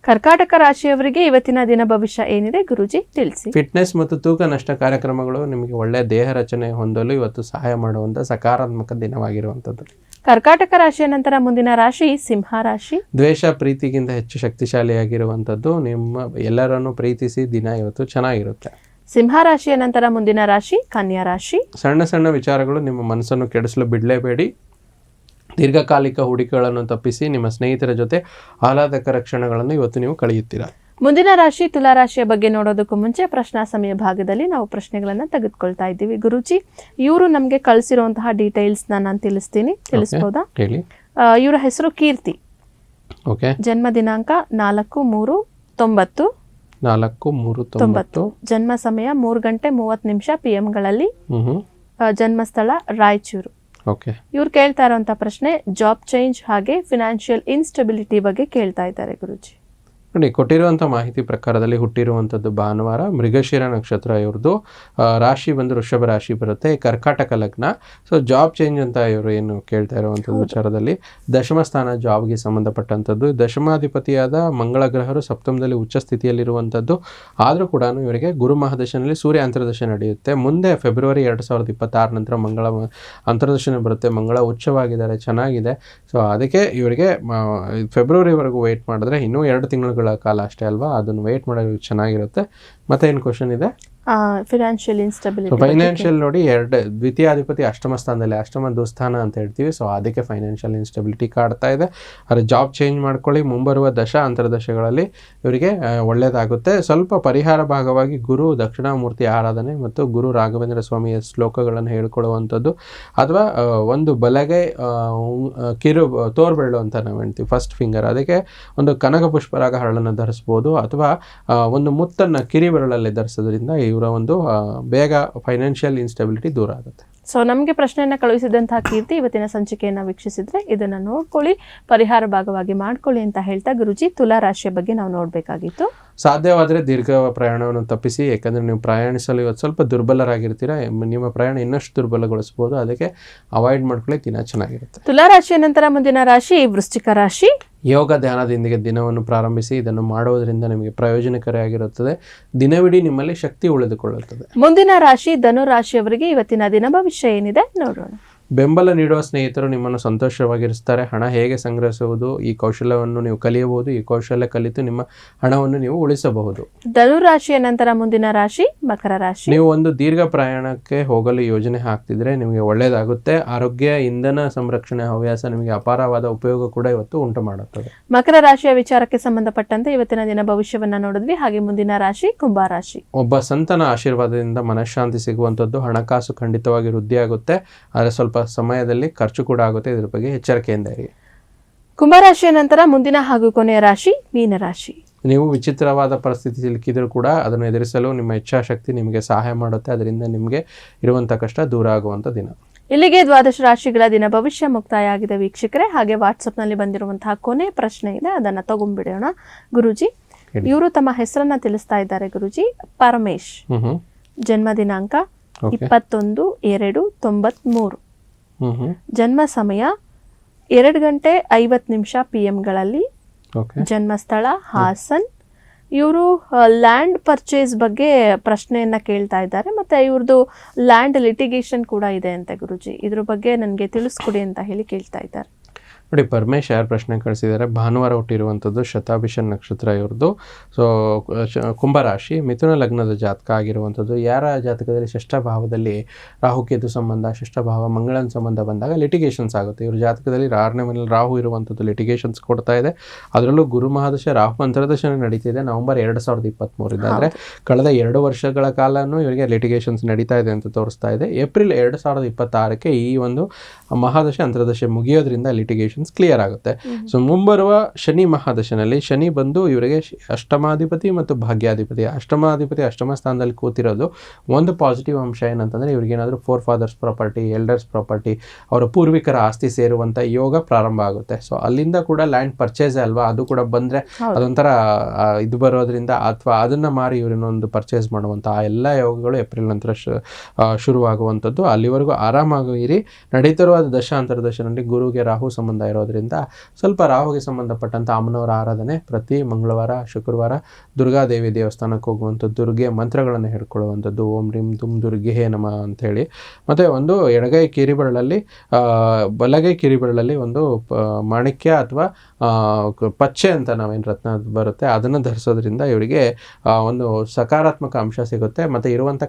ಕರ್ಕಾಟಕ ರಾಶಿಯವರಿಗೆ ಇವತ್ತಿನ ದಿನ ಭವಿಷ್ಯ ಏನಿದೆ ಗುರುಜಿ, ತಿಳಿಸಿ. ಫಿಟ್ನೆಸ್ ಮತ್ತು ತೂಕ ನಷ್ಟ ಕಾರ್ಯಕ್ರಮಗಳು ನಿಮಗೆ ಒಳ್ಳೆಯ ದೇಹ ರಚನೆ ಹೊಂದಲು ಇವತ್ತು ಸಹಾಯ ಮಾಡುವಂಥ ಸಕಾರಾತ್ಮಕ ದಿನವಾಗಿರುವಂಥದ್ದು. ಕರ್ಕಾಟಕ ರಾಶಿಯ ನಂತರ ಮುಂದಿನ ರಾಶಿ ಸಿಂಹ ರಾಶಿ. ದ್ವೇಷ ಪ್ರೀತಿಗಿಂತ ಹೆಚ್ಚು ಶಕ್ತಿಶಾಲಿಯಾಗಿರುವಂಥದ್ದು. ನಿಮ್ಮ ಎಲ್ಲರನ್ನು ಪ್ರೀತಿಸಿ. ದಿನ ಇವತ್ತು ಚೆನ್ನಾಗಿರುತ್ತೆ. ಸಿಂಹ ರಾಶಿಯ ನಂತರ ಮುಂದಿನ ರಾಶಿ ಕನ್ಯಾ ರಾಶಿ. ಸಣ್ಣ ಸಣ್ಣ ವಿಚಾರಗಳು ನಿಮ್ಮ ಮನಸ್ಸನ್ನು ಕೆಡಿಸಲು ಬಿಡಲೇಬೇಡಿ. ದೀರ್ಘಕಾಲಿಕ ಹೂಡಿಕೆಗಳನ್ನು ತಪ್ಪಿಸಿ. ನಿಮ್ಮ ಸ್ನೇಹಿತರ ಜೊತೆ ಆಹ್ಲಾದಕರ ಕ್ಷಣಗಳನ್ನು ಇವತ್ತು ನೀವು ಕಳೆಯುತ್ತೀರಾ. ಮುಂದಿನ ರಾಶಿ ತುಲಾ ರಾಶಿಯ ಬಗ್ಗೆ ನೋಡೋದಕ್ಕೂ ಮುಂಚೆ ಪ್ರಶ್ನಾ ಸಮಯ ಭಾಗದಲ್ಲಿ ನಾವು ಪ್ರಶ್ನೆಗಳನ್ನ ತೆಗೆದುಕೊಳ್ತಾ ಇದ್ದೀವಿ. ಗುರುಜಿ, ಇವರು ನಮಗೆ ಕಳಿಸಿರುವಂತಹ ಡೀಟೇಲ್ಸ್ ನಾನು ತಿಳಿಸ್ತೀನಿ, ತಿಳಿಸಬಹುದಾ? ಹೇಳಿ. ಇವರ ಹೆಸರು ಕೀರ್ತಿ. ಓಕೆ. ಜನ್ಮ ದಿನಾಂಕ 4/3/90. 4/3/90. ಜನ್ಮ ಸಮಯ 3 ಗಂಟೆ 30 ನಿಮಿಷ PM ಗಳಲ್ಲಿ. ಜನ್ಮಸ್ಥಳ ರಾಯಚೂರು. ಓಕೆ. ಇವ್ರು ಕೇಳ್ತಾ ಇರುವಂತ ಪ್ರಶ್ನೆ ಜಾಬ್ ಚೇಂಜ್ ಹಾಗೆ ಫಿನಾನ್ಷಿಯಲ್ ಇನ್ಸ್ಟೆಬಿಲಿಟಿ ಬಗ್ಗೆ ಕೇಳ್ತಾ ಇದ್ದಾರೆ ಗುರುಜಿ. ನೋಡಿ, ಕೊಟ್ಟಿರುವಂಥ ಮಾಹಿತಿ ಪ್ರಕಾರದಲ್ಲಿ ಹುಟ್ಟಿರುವಂಥದ್ದು ಭಾನುವಾರ. ಮೃಗಶಿರ ನಕ್ಷತ್ರ ಇವ್ರದ್ದು. ರಾಶಿ ಬಂದು ವೃಷಭ ರಾಶಿ ಬರುತ್ತೆ. ಕರ್ಕಾಟಕ ಲಗ್ನ. ಸೊ ಜಾಬ್ ಚೇಂಜ್ ಅಂತ ಇವರು ಏನು ಕೇಳ್ತಾ ಇರುವಂಥದ್ದು ವಿಚಾರದಲ್ಲಿ ದಶಮ ಸ್ಥಾನ ಜಾಬ್ಗೆ ಸಂಬಂಧಪಟ್ಟಂಥದ್ದು. ದಶಮಾಧಿಪತಿಯಾದ ಮಂಗಳ ಗ್ರಹರು ಸಪ್ತಮದಲ್ಲಿ ಉಚ್ಚ ಸ್ಥಿತಿಯಲ್ಲಿರುವಂಥದ್ದು. ಆದರೂ ಕೂಡ ಇವರಿಗೆ ಗುರು ಮಹಾದಶನಲ್ಲಿ ಸೂರ್ಯ ಅಂತರ್ದಶ ನಡೆಯುತ್ತೆ. ಮುಂದೆ ಫೆಬ್ರವರಿ 2026 ನಂತರ ಮಂಗಳ ಅಂತರ್ದಶನ ಬರುತ್ತೆ. ಮಂಗಳ ಉಚ್ಚವಾಗಿದ್ದಾರೆ, ಚೆನ್ನಾಗಿದೆ. ಸೊ ಅದಕ್ಕೆ ಇವರಿಗೆ ಫೆಬ್ರವರಿವರೆಗೂ ವೆಯ್ಟ್ ಮಾಡಿದ್ರೆ ಇನ್ನೂ 2 ತಿಂಗಳು ಕಾಲ ಅಷ್ಟೇ ಅಲ್ವಾ, ಅದನ್ನು ವೇಟ್ ಮಾಡೋದು ಚೆನ್ನಾಗಿರುತ್ತೆ. ಮತ್ತೆ ಏನು ಕ್ವಶನ್ ಇದೆ? Financial instability. ಫೈನಾನ್ಷಿಯಲ್ ನೋಡಿ, ದ್ವಿತೀಯಾಧಿಪತಿ ಅಷ್ಟಮ ಸ್ಥಾನದಲ್ಲಿ, ಅಷ್ಟಮ ದುಸ್ಥಾನ ಅಂತ ಹೇಳ್ತೀವಿ. ಸೊ ಅದಕ್ಕೆ ಫೈನಾನ್ಷಿಯಲ್ ಇನ್ಸ್ಟೆಬಿಲಿಟಿ ಕಾಡ್ತಾ ಇದೆ. ಆದರೆ ಜಾಬ್ ಚೇಂಜ್ ಮಾಡ್ಕೊಳ್ಳಿ. ಮುಂಬರುವ ಅಂತರ್ದಶಗಳಲ್ಲಿ ಇವರಿಗೆ ಒಳ್ಳೆಯದಾಗುತ್ತೆ. ಸ್ವಲ್ಪ ಪರಿಹಾರ ಭಾಗವಾಗಿ ಗುರು ದಕ್ಷಿಣಾಮೂರ್ತಿ ಆರಾಧನೆ ಮತ್ತು ಗುರು ರಾಘವೇಂದ್ರ ಸ್ವಾಮಿಯ ಶ್ಲೋಕಗಳನ್ನು ಹೇಳ್ಕೊಳ್ಳುವಂಥದ್ದು, ಅಥವಾ ಒಂದು ಬಲಗೈ ತೋರ್ಬೆರಳು ಅಂತ ನಾವು ಹೇಳ್ತೀವಿ, ಫಸ್ಟ್ ಫಿಂಗರ್, ಅದಕ್ಕೆ ಒಂದು ಕನಕ ಪುಷ್ಪರಾಗ ಹರಳನ್ನು ಧರಿಸ್ಬೋದು, ಅಥವಾ ಒಂದು ಮುತ್ತನ್ನು ಕಿರಿಬೆರಳಲ್ಲಿ ಧರಿಸೋದ್ರಿಂದ ಇವರ ಒಂದು ಬೇಗ ಫೈನಾನ್ಷಿಯಲ್ ಇನ್ಸ್ಟೆಬಿಲಿಟಿ ದೂರ ಆಗುತ್ತೆ. ಸೊ ನಮಗೆ ಪ್ರಶ್ನೆಯನ್ನು ಕಳುಹಿಸಿದಂತಹ ಕೀರ್ತಿ ಇವತ್ತಿನ ಸಂಚಿಕೆಯನ್ನು ವೀಕ್ಷಿಸಿದ್ರೆ ಇದನ್ನು ನೋಡ್ಕೊಳ್ಳಿ, ಪರಿಹಾರ ಭಾಗವಾಗಿ ಮಾಡ್ಕೊಳ್ಳಿ ಅಂತ ಹೇಳ್ತಾ ಗುರುಜಿ ತುಲಾ ರಾಶಿಯ ಬಗ್ಗೆ ನಾವು ನೋಡಬೇಕಾಗಿತ್ತು. ಸಾಧ್ಯವಾದರೆ ದೀರ್ಘ ಪ್ರಯಾಣವನ್ನು ತಪ್ಪಿಸಿ, ಯಾಕಂದರೆ ನೀವು ಪ್ರಯಾಣಿಸಲು ಇವತ್ತು ಸ್ವಲ್ಪ ದುರ್ಬಲರಾಗಿರ್ತೀರ, ನಿಮ್ಮ ಪ್ರಯಾಣ ಇನ್ನಷ್ಟು ದುರ್ಬಲಗೊಳಿಸ್ಬೋದು. ಅದಕ್ಕೆ ಅವಾಯ್ಡ್ ಮಾಡ್ಕೊಳ್ಳಿ, ದಿನ ಚೆನ್ನಾಗಿರುತ್ತೆ. ತುಲಾ ರಾಶಿಯ ನಂತರ ಮುಂದಿನ ರಾಶಿ ವೃಶ್ಚಿಕ ರಾಶಿ. ಯೋಗ ಧ್ಯಾನದೊಂದಿಗೆ ದಿನವನ್ನು ಪ್ರಾರಂಭಿಸಿ. ಇದನ್ನು ಮಾಡುವುದರಿಂದ ನಿಮಗೆ ಪ್ರಯೋಜನಕಾರಿಯಾಗಿರುತ್ತದೆ. ದಿನವಿಡೀ ನಿಮ್ಮಲ್ಲಿ ಶಕ್ತಿ ಉಳಿದುಕೊಳ್ಳುತ್ತದೆ. ಮುಂದಿನ ರಾಶಿ ಧನು ರಾಶಿಯವರಿಗೆ ಇವತ್ತಿನ ದಿನ ಭವಿಷ್ಯ ಏನಿದೆ ನೋಡೋಣ. ಬೆಂಬಲ ನೀಡುವ ಸ್ನೇಹಿತರು ನಿಮ್ಮನ್ನು ಸಂತೋಷವಾಗಿರಿಸ್ತಾರೆ. ಹಣ ಹೇಗೆ ಸಂಗ್ರಹಿಸುವುದು, ಈ ಕೌಶಲ್ಯವನ್ನು ನೀವು ಕಲಿಯಬಹುದು. ಈ ಕೌಶಲ್ಯ ಕಲಿತು ನಿಮ್ಮ ಹಣವನ್ನು ನೀವು ಉಳಿಸಬಹುದು. ಧನು ರಾಶಿಯ ನಂತರ ಮುಂದಿನ ರಾಶಿ ಮಕರ ರಾಶಿ. ನೀವು ಒಂದು ದೀರ್ಘ ಪ್ರಯಾಣಕ್ಕೆ ಹೋಗಲು ಯೋಜನೆ ಹಾಕ್ತಿದ್ರೆ ನಿಮಗೆ ಒಳ್ಳೆಯದಾಗುತ್ತೆ. ಆರೋಗ್ಯ, ಇಂಧನ ಸಂರಕ್ಷಣೆ ಹವ್ಯಾಸ ನಿಮಗೆ ಅಪಾರವಾದ ಉಪಯೋಗ ಕೂಡ ಇವತ್ತು ಉಂಟು ಮಾಡುತ್ತದೆ. ಮಕರ ರಾಶಿಯ ವಿಚಾರಕ್ಕೆ ಸಂಬಂಧಪಟ್ಟಂತೆ ಇವತ್ತಿನ ದಿನ ಭವಿಷ್ಯವನ್ನ ನೋಡಿದ್ವಿ. ಹಾಗೆ ಮುಂದಿನ ರಾಶಿ ಕುಂಭರಾಶಿ. ಒಬ್ಬ ಸಂತನ ಆಶೀರ್ವಾದದಿಂದ ಮನಃಶಾಂತಿ ಸಿಗುವಂಥದ್ದು. ಹಣಕಾಸು ಖಂಡಿತವಾಗಿ ವೃದ್ಧಿಯಾಗುತ್ತೆ, ಆದರೆ ಸ್ವಲ್ಪ ಸಮಯದಲ್ಲಿ ಖರ್ಚು ಕೂಡ ಆಗುತ್ತೆ. ಇದ್ರ ಬಗ್ಗೆ ಎಚ್ಚರಿಕೆಯಿಂದ ಇರಿ. ಕುಂಭರಾಶಿಯ ನಂತರ ಮುಂದಿನ ಹಾಗೂ ಕೊನೆಯ ರಾಶಿ ಮೀನರಾಶಿ. ನೀವು ವಿಚಿತ್ರವಾದ ಪರಿಸ್ಥಿತಿ ಸಿಲುಕಿದರೂ ಕೂಡ ಅದನ್ನು ಎದುರಿಸಲು ನಿಮ್ಮ ಇಚ್ಛಾಶಕ್ತಿ ನಿಮಗೆ ಸಹಾಯ ಮಾಡುತ್ತೆ. ಅದರಿಂದ ನಿಮಗೆ ಇರುವಂಥ ಕಷ್ಟ ದೂರ ಆಗುವಂಥ ದಿನ. ಇಲ್ಲಿಗೆ ದ್ವಾದಶ ರಾಶಿಗಳ ದಿನ ಭವಿಷ್ಯ ಮುಕ್ತಾಯ ಆಗಿದೆ ವೀಕ್ಷಕರೇ. ಹಾಗೆ ವಾಟ್ಸಪ್ನಲ್ಲಿ ಬಂದಿರುವಂತಹ ಕೊನೆ ಪ್ರಶ್ನೆ ಇದೆ, ಅದನ್ನು ತಗೊಂಡ್ಬಿಡೋಣ. ಗುರುಜಿ, ಇವರು ತಮ್ಮ ಹೆಸರನ್ನ ತಿಳಿಸ್ತಾ ಇದ್ದಾರೆ. ಗುರುಜಿ, ಪರಮೇಶ್, ಜನ್ಮ ದಿನಾಂಕ 21/2/93, ಜನ್ಮ ಸಮಯ 2:50 PM ಜನ್ಮ ಸ್ಥಳ ಹಾಸನ್. ಇವರು ಲ್ಯಾಂಡ್ ಪರ್ಚೇಸ್ ಬಗ್ಗೆ ಪ್ರಶ್ನೆಯನ್ನ ಕೇಳ್ತಾ ಇದ್ದಾರೆ. ಮತ್ತೆ ಇವ್ರದ್ದು ಲ್ಯಾಂಡ್ ಲಿಟಿಗೇಷನ್ ಕೂಡ ಇದೆ ಅಂತೆ. ಗುರುಜಿ, ಇದ್ರ ಬಗ್ಗೆ ನನಗೆ ತಿಳಿಸ್ಕೊಡಿ ಅಂತ ಹೇಳಿ ಕೇಳ್ತಾ ಇದ್ದಾರೆ. ನೋಡಿ, ಪರಮೇಶ್ ಯಾರು ಪ್ರಶ್ನೆ ಕಳಿಸಿದ್ದಾರೆ, ಭಾನುವಾರ ಹುಟ್ಟಿರುವಂಥದ್ದು, ಶತಾಭಿಷ ನಕ್ಷತ್ರ ಇವ್ರದ್ದು. ಸೊ ಕುಂಭರಾಶಿ, ಮಿಥುನ ಲಗ್ನದ ಜಾತಕ ಆಗಿರುವಂಥದ್ದು. ಯಾರ ಜಾತಕದಲ್ಲಿ ಷಷ್ಠ ಭಾವದಲ್ಲಿ ರಾಹುಕೇತು ಸಂಬಂಧ, ಷಷ್ಠ ಭಾವ ಮಂಗಳನ ಸಂಬಂಧ ಬಂದಾಗ ಲಿಟಿಗೇಷನ್ಸ್ ಆಗುತ್ತೆ. ಇವ್ರ ಜಾತಕದಲ್ಲಿ 6ನೇ ಮನೇಲಿ ರಾಹು ಇರುವಂಥದ್ದು ಲಿಟಿಗೇಷನ್ಸ್ ಕೊಡ್ತಾ ಇದೆ. ಅದರಲ್ಲೂ ಗುರು ಮಹಾದಶ ರಾಹು ಅಂತರದಶನ ನಡೀತಿದೆ ನವೆಂಬರ್ 2023 ಅಂದರೆ ಕಳೆದ 2 ವರ್ಷಗಳ ಕಾಲನೂ ಇವರಿಗೆ ಲಿಟಿಗೇಷನ್ಸ್ ನಡೀತಾ ಇದೆ ಅಂತ ತೋರಿಸ್ತಾ ಇದೆ. ಏಪ್ರಿಲ್ 2026ಕ್ಕೆ ಈ ಒಂದು ಮಹಾದಶ ಅಂತರದಶೆ ಮುಗಿಯೋದ್ರಿಂದ ಲಿಟಿಗೇಷನ್ ಕ್ಲಿಯರ್ ಆಗುತ್ತೆ. ಸೊ ಮುಂಬರುವ ಶನಿ ಮಹಾದಶನಲ್ಲಿ ಶನಿ ಬಂದು ಇವರಿಗೆ ಅಷ್ಟಮಾಧಿಪತಿ ಮತ್ತು ಭಾಗ್ಯಾಧಿಪತಿ. ಅಷ್ಟಮಾಧಿಪತಿ ಅಷ್ಟಮ ಸ್ಥಾನದಲ್ಲಿ ಕೂತಿರೋದು ಒಂದು ಪಾಸಿಟಿವ್ ಅಂಶ ಏನಂತಂದ್ರೆ, ಇವ್ರಿಗೆ ಏನಾದರೂ forefathers property, elders property, ಅವರ ಪೂರ್ವಿಕರ ಆಸ್ತಿ ಸೇರುವಂತ ಯೋಗ ಪ್ರಾರಂಭ ಆಗುತ್ತೆ. ಸೊ ಅಲ್ಲಿಂದ ಕೂಡ ಲ್ಯಾಂಡ್ ಪರ್ಚೇಸ್ ಅಲ್ವಾ, ಅದು ಕೂಡ ಬಂದ್ರೆ ಅದೊಂಥರ ಇದು ಬರೋದ್ರಿಂದ, ಅಥವಾ ಅದನ್ನ ಮಾರಿ ಇವರನ್ನೊಂದು ಪರ್ಚೇಸ್ ಮಾಡುವಂತ ಆ ಎಲ್ಲ ಯೋಗಗಳು ಏಪ್ರಿಲ್ ನಂತರ ಶುರುವಾಗುವಂಥದ್ದು. ಅಲ್ಲಿವರೆಗೂ ಆರಾಮಾಗಿ ಇರಿ. ನಡೀತಿರುವ ದಶಾಂತರ ದಶನಲ್ಲಿ ಗುರುಗೆ ರಾಹು ಸಂಬಂಧ ಇರೋದ್ರಿಂದ ಸ್ವಲ್ಪ ರಾಹುಗೆ ಸಂಬಂಧಪಟ್ಟಂತ ಅಮ್ಮನವರ ಆರಾಧನೆ ಪ್ರತಿ ಮಂಗಳವಾರ, ಶುಕ್ರವಾರ ದುರ್ಗಾದೇವಿ ದೇವಸ್ಥಾನಕ್ಕೆ ಹೋಗುವಂಥದ್ದು, ದುರ್ಗೆ ಮಂತ್ರಗಳನ್ನು ಹೇಳ್ಕೊಳ್ಳುವಂಥದ್ದು, ಓಂ ರೀಂ ತುಂ ದುರ್ಗೆ ನಮಃ ಅಂತ ಹೇಳಿ. ಮತ್ತೆ ಒಂದು ಎಡಗೈ ಕಿರಿಬೆರಳಲ್ಲಿ ಬಲಗೈ ಕಿರಿಬೆರಳಲ್ಲಿ ಒಂದು ಮಾಣಿಕ್ಯ ಅಥವಾ ಪಚ್ಚೆ ಅಂತ ನಾವೇನು ರತ್ನ ಬರುತ್ತೆ ಅದನ್ನು ಧರಿಸೋದ್ರಿಂದ ಇವರಿಗೆ ಒಂದು ಸಕಾರಾತ್ಮಕ ಅಂಶ ಸಿಗುತ್ತೆ. ಮತ್ತೆ ಇರುವಂಥ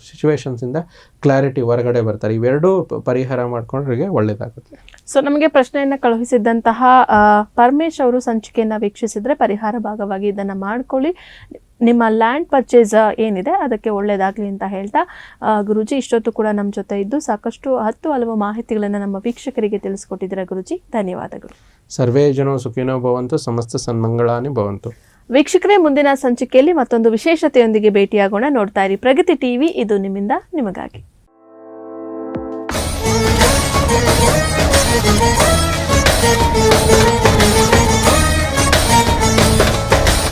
ಸಿಚುವೇಶನ್ಸ್ ಇಂದ ಕ್ಲಾರಿಟಿ ಹೊರಗಡೆ ಬರ್ತಾರೆ. ಇವೆರಡೂ ಪರಿಹಾರ ಮಾಡ್ಕೊಂಡ್ರಿಗೆ ಒಳ್ಳೇದಾಗುತ್ತೆ. ಸೊ ನಮಗೆ ಪ್ರಶ್ನೆಯನ್ನ ಕಳುಹಿಸಿದ್ದಂತಹ ಪರಮೇಶ್ ಅವರು ಸಂಚಿಕೆಯನ್ನ ವೀಕ್ಷಿಸಿದ್ರೆ ಪರಿಹಾರ ಭಾಗವಾಗಿ ಇದನ್ನ ಮಾಡ್ಕೊಳ್ಳಿ. ನಿಮ್ಮ ಲ್ಯಾಂಡ್ ಪರ್ಚೇಸ್ ಏನಿದೆ ಅದಕ್ಕೆ ಒಳ್ಳೇದಾಗಲಿ ಅಂತ ಹೇಳ್ತಾ, ಗುರುಜಿ ಇಷ್ಟೊತ್ತು ಕೂಡ ನಮ್ಮ ಜೊತೆ ಇದ್ದು ಸಾಕಷ್ಟು ಹಲವು ಮಾಹಿತಿಗಳನ್ನು ನಮ್ಮ ವೀಕ್ಷಕರಿಗೆ ತಿಳಿಸ್ಕೊಟ್ಟಿದ್ದೀರಾ. ಗುರುಜಿ, ಧನ್ಯವಾದಗಳು. ಸರ್ವೇ ಜನೋ ಸುಖಿನೋ ಭವಂತು, ಸಮಸ್ತ ಸನ್ಮಂಗಳಾನಿ ಭವಂತು. ವೀಕ್ಷಕರೇ, ಮುಂದಿನ ಸಂಚಿಕೆಯಲ್ಲಿ ಮತ್ತೊಂದು ವಿಶೇಷತೆಯೊಂದಿಗೆ ಭೇಟಿಯಾಗೋಣ. ನೋಡ್ತಾ ಇರಿ ಪ್ರಗತಿ ಟಿವಿ, ಇದು ನಿಮ್ಮಿಂದ ನಿಮಗಾಗಿ.